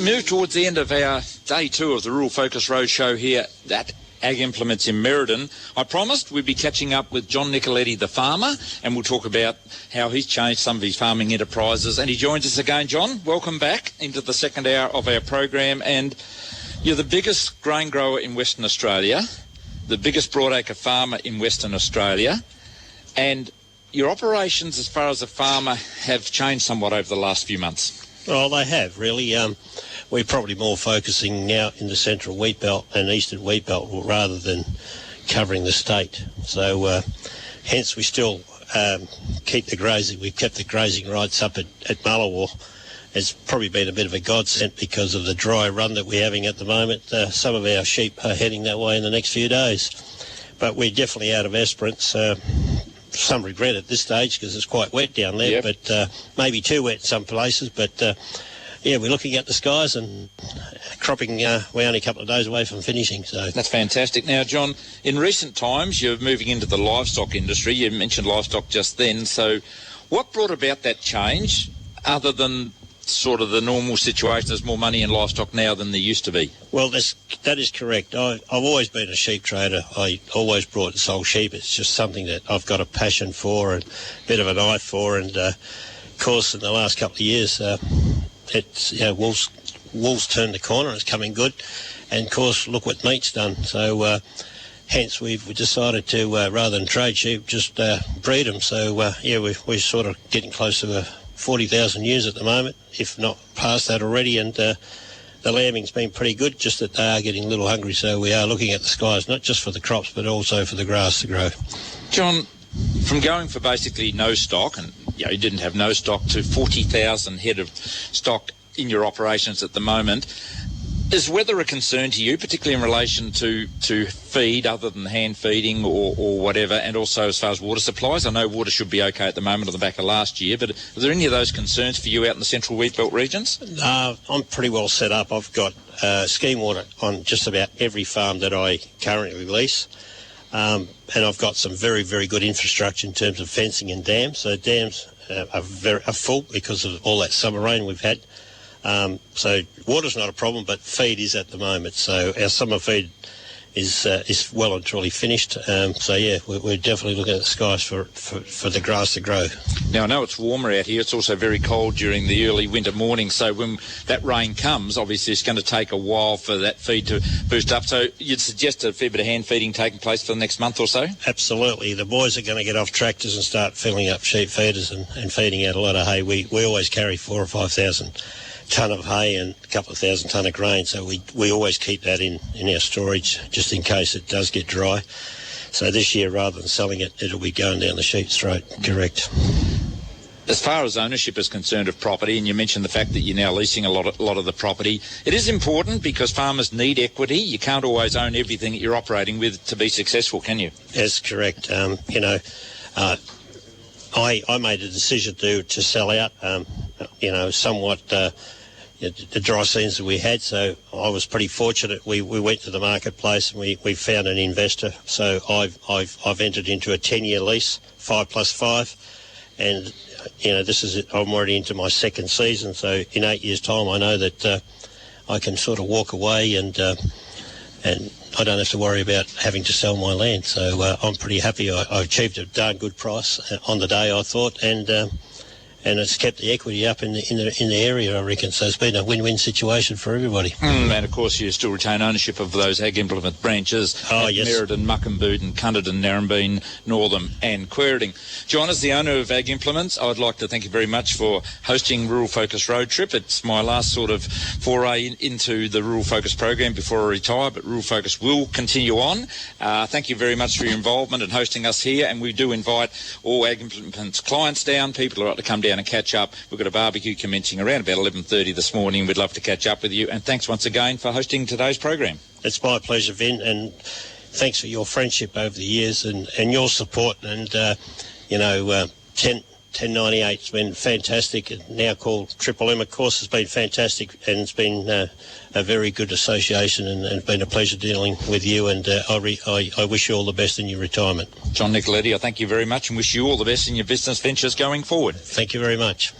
move towards the end of our day 2 of the Rural Focus Roadshow here at Ag Implements in Merredin. I promised we'd be catching up with John Nicoletti, the farmer, and we'll talk about how he's changed some of his farming enterprises. And he joins us again. John, welcome back into the second hour of our program. And you're the biggest grain grower in Western Australia, the biggest broadacre farmer in Western Australia, and your operations as far as a farmer have changed somewhat over the last few months. Well, they have, really. We're probably more focusing now in the central wheat belt and eastern wheat belt rather than covering the state. So hence we still keep the grazing. We've kept the grazing rights up at Mullawar. It's probably been a bit of a godsend because of the dry run that we're having at the moment. Some of our sheep are heading that way in the next few days. But we're definitely out of aspirants. Some regret at this stage because it's quite wet down there, yep. But maybe too wet in some places. But yeah, we're looking at the skies and cropping. We're only a couple of days away from finishing. So that's fantastic. Now, John, in recent times, you're moving into the livestock industry. You mentioned livestock just then. So what brought about that change other than sort of the normal situation? There's more money in livestock now than there used to be. Well, that is correct. I've always been a sheep trader. I always brought and sold sheep. It's just something that I've got a passion for and a bit of an eye for. And of course, in the last couple of years, it's wool's turned the corner. It's coming good. And of course, look what meat's done. So hence we've decided to rather than trade sheep, just breed them. So we're sort of getting close to 40,000 ewes at the moment, if not past that already, and the lambing's been pretty good, just that they are getting a little hungry, so we are looking at the skies, not just for the crops, but also for the grass to grow. John, from going for basically no stock, and you didn't have no stock, to 40,000 head of stock in your operations at the moment, is weather a concern to you, particularly in relation to feed other than hand feeding or whatever, and also as far as water supplies? I know water should be okay at the moment on the back of last year, but are there any of those concerns for you out in the central wheat belt regions? I'm pretty well set up. I've got scheme water on just about every farm that I currently lease, and I've got some very, very good infrastructure in terms of fencing and dams. So dams are full because of all that summer rain we've had. So water's not a problem, but feed is at the moment. So our summer feed is well and truly finished. So yeah, we're definitely looking at the skies for the grass to grow. Now I know it's warmer out here. It's also very cold during the early winter mornings. So when that rain comes, obviously it's going to take a while for that feed to boost up. So you'd suggest a fair bit of hand feeding taking place for the next month or so? Absolutely. The boys are going to get off tractors and start filling up sheep feeders and feeding out a lot of hay. We always carry 4,000 or 5,000 tonne of hay and a couple of thousand tonne of grain, so we always keep that in our storage just in case it does get dry. So this year, rather than selling it, it'll be going down the sheep's throat. Correct. As far as ownership is concerned of property, and you mentioned the fact that you're now leasing a lot of the property, it is important because farmers need equity. You can't always own everything that you're operating with to be successful, can you? That's correct. I made a decision to sell out, somewhat the dry seasons that we had, so I was pretty fortunate. We went to the marketplace and we found an investor. So I've entered into a 10-year lease, 5 plus 5, and I'm already into my second season. So in 8 years' time, I know that I can sort of walk away and I don't have to worry about having to sell my land. So I'm pretty happy. I achieved a darn good price on the day, I thought, and it's kept the equity up in the area, I reckon. So it's been a win-win situation for everybody. And of course, you still retain ownership of those ag implement branches at yes. Merredin, Muckamboot, and Cunderden, Narrabeen, Northam, and Quairding. John, as the owner of Ag Implements, I would like to thank you very much for hosting Rural Focus Road Trip. It's my last sort of foray into the Rural Focus program before I retire, but Rural Focus will continue on. Thank you very much for your involvement and hosting us here, and we do invite all Ag Implements clients down, people who like to come down and catch up. We've got a barbecue commencing around about 11:30 this morning. We'd love to catch up with you, and thanks once again for hosting today's program. It's my pleasure, Vin, and thanks for your friendship over the years and your support. And 1098's been fantastic, and now called Triple M, of course, has been fantastic, and it's been a very good association, and it's been a pleasure dealing with you, and I wish you all the best in your retirement. John Nicoletti, I thank you very much and wish you all the best in your business ventures going forward. Thank you very much.